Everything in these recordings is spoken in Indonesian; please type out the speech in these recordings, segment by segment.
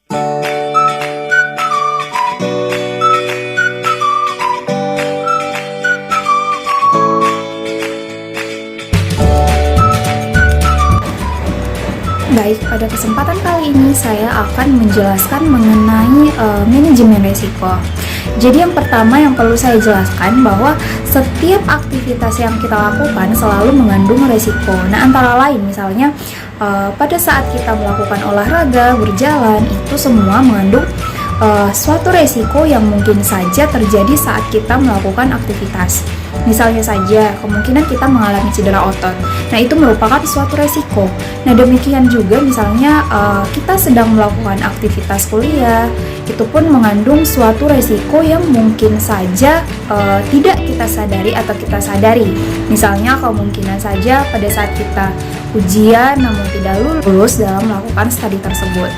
Baik, pada kesempatan kali ini saya akan menjelaskan mengenai manajemen risiko. Jadi yang pertama yang perlu saya jelaskan bahwa setiap aktivitas yang kita lakukan selalu mengandung risiko. Nah, antara lain misalnya pada saat kita melakukan olahraga, berjalan, itu semua mengandung suatu resiko yang mungkin saja terjadi saat kita melakukan aktivitas. Misalnya saja, kemungkinan kita mengalami cedera otot. Nah, itu merupakan suatu resiko. Nah, demikian juga misalnya kita sedang melakukan aktivitas kuliah, itu pun mengandung suatu resiko yang mungkin saja tidak kita sadari atau kita sadari. Misalnya, kemungkinan saja pada saat kita ujian namun tidak lulus dalam melakukan studi tersebut.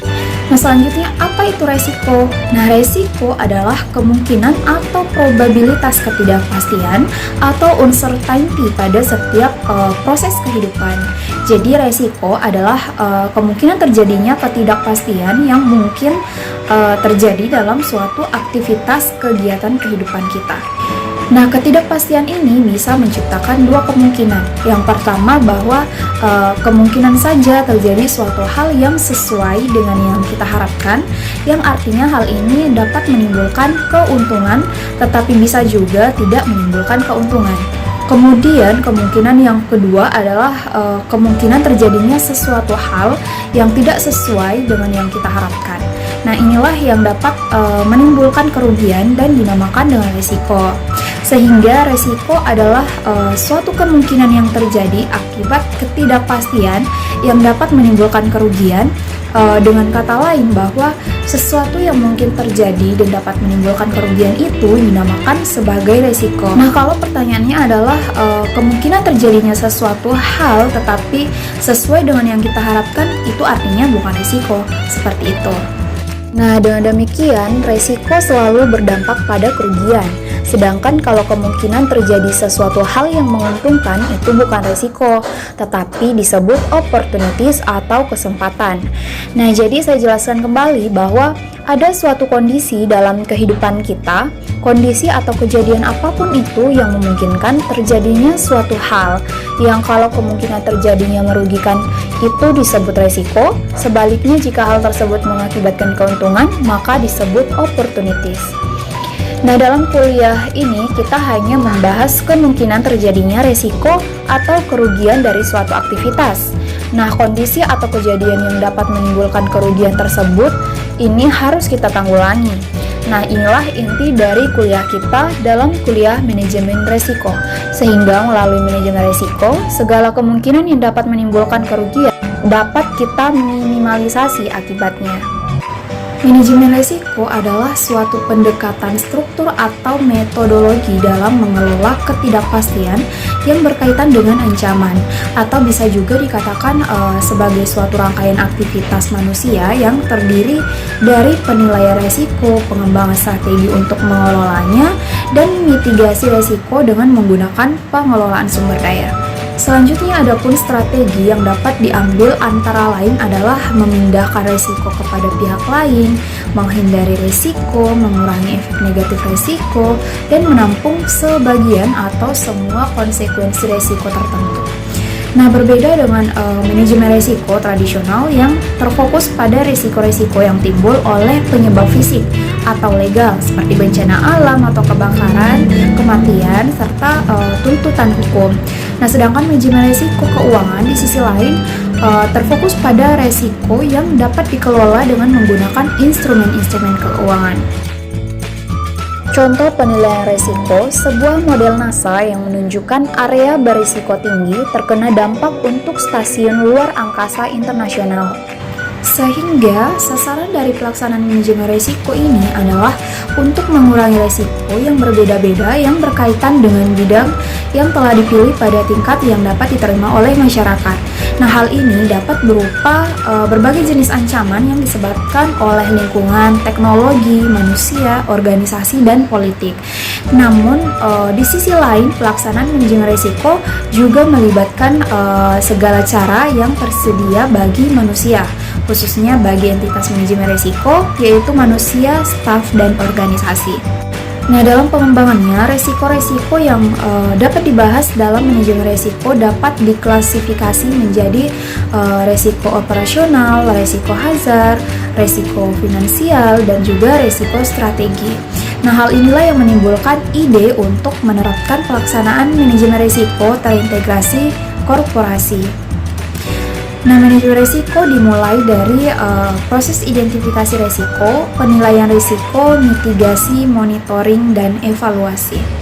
Nah, selanjutnya apa itu resiko? Nah, resiko adalah kemungkinan atau probabilitas ketidakpastian atau uncertainty pada setiap proses kehidupan. Jadi resiko adalah kemungkinan terjadinya ketidakpastian yang mungkin terjadi dalam suatu aktivitas kegiatan kehidupan kita. Nah, ketidakpastian ini bisa menciptakan dua kemungkinan. Yang pertama bahwa kemungkinan saja terjadi suatu hal yang sesuai dengan yang kita harapkan, yang artinya hal ini dapat menimbulkan keuntungan, tetapi bisa juga tidak menimbulkan keuntungan. Kemudian kemungkinan yang kedua adalah kemungkinan terjadinya sesuatu hal yang tidak sesuai dengan yang kita harapkan. Nah, inilah yang dapat menimbulkan kerugian dan dinamakan dengan risiko. Sehingga resiko adalah suatu kemungkinan yang terjadi akibat ketidakpastian yang dapat menimbulkan kerugian. Dengan kata lain bahwa sesuatu yang mungkin terjadi dan dapat menimbulkan kerugian itu dinamakan sebagai resiko. Nah, kalau pertanyaannya adalah kemungkinan terjadinya sesuatu hal tetapi sesuai dengan yang kita harapkan, itu artinya bukan resiko, seperti itu. Nah, dengan demikian, resiko selalu berdampak pada kerugian. Sedangkan kalau kemungkinan terjadi sesuatu hal yang menguntungkan, itu bukan resiko, tetapi disebut opportunities atau kesempatan. Nah, jadi saya jelaskan kembali bahwa ada suatu kondisi dalam kehidupan kita, kondisi atau kejadian apapun itu yang memungkinkan terjadinya suatu hal yang kalau kemungkinan terjadinya merugikan itu disebut resiko. Sebaliknya, jika hal tersebut mengakibatkan keuntungan, maka disebut opportunities. Nah, dalam kuliah ini kita hanya membahas kemungkinan terjadinya resiko atau kerugian dari suatu aktivitas. Nah, kondisi atau kejadian yang dapat menimbulkan kerugian tersebut ini harus kita tanggulangi. Nah, inilah inti dari kuliah kita dalam kuliah manajemen resiko. Sehingga melalui manajemen resiko, segala kemungkinan yang dapat menimbulkan kerugian dapat kita minimalisasi akibatnya. Manajemen risiko adalah suatu pendekatan struktur atau metodologi dalam mengelola ketidakpastian yang berkaitan dengan ancaman, atau bisa juga dikatakan sebagai suatu rangkaian aktivitas manusia yang terdiri dari penilaian risiko, pengembangan strategi untuk mengelolanya, dan mitigasi risiko dengan menggunakan pengelolaan sumber daya. Selanjutnya, adapun strategi yang dapat diambil antara lain adalah memindahkan risiko kepada pihak lain, menghindari risiko, mengurangi efek negatif risiko, dan menampung sebagian atau semua konsekuensi risiko tertentu. Nah, berbeda dengan manajemen risiko tradisional yang terfokus pada risiko-risiko yang timbul oleh penyebab fisik atau legal seperti bencana alam atau kebakaran, kematian, serta tuntutan hukum. Nah, sedangkan manajemen risiko keuangan di sisi lain terfokus pada risiko yang dapat dikelola dengan menggunakan instrumen-instrumen keuangan. Contoh penilaian risiko, sebuah model NASA yang menunjukkan area berisiko tinggi terkena dampak untuk stasiun luar angkasa internasional. Sehingga sasaran dari pelaksanaan manajemen risiko ini adalah untuk mengurangi risiko yang berbeda-beda yang berkaitan dengan bidang yang telah dipilih pada tingkat yang dapat diterima oleh masyarakat. Nah, hal ini dapat berupa berbagai jenis ancaman yang disebabkan oleh lingkungan, teknologi, manusia, organisasi, dan politik. Namun, di sisi lain, pelaksanaan manajemen risiko juga melibatkan segala cara yang tersedia bagi manusia khususnya bagi entitas manajemen risiko, yaitu manusia, staf, dan organisasi. Nah, dalam pengembangannya, resiko-resiko yang dapat dibahas dalam manajemen resiko dapat diklasifikasi menjadi resiko operasional, resiko hazard, resiko finansial, dan juga resiko strategi. Nah, hal inilah yang menimbulkan ide untuk menerapkan pelaksanaan manajemen resiko terintegrasi korporasi. Nah, manajemen risiko dimulai dari proses identifikasi risiko, penilaian risiko, mitigasi, monitoring, dan evaluasi.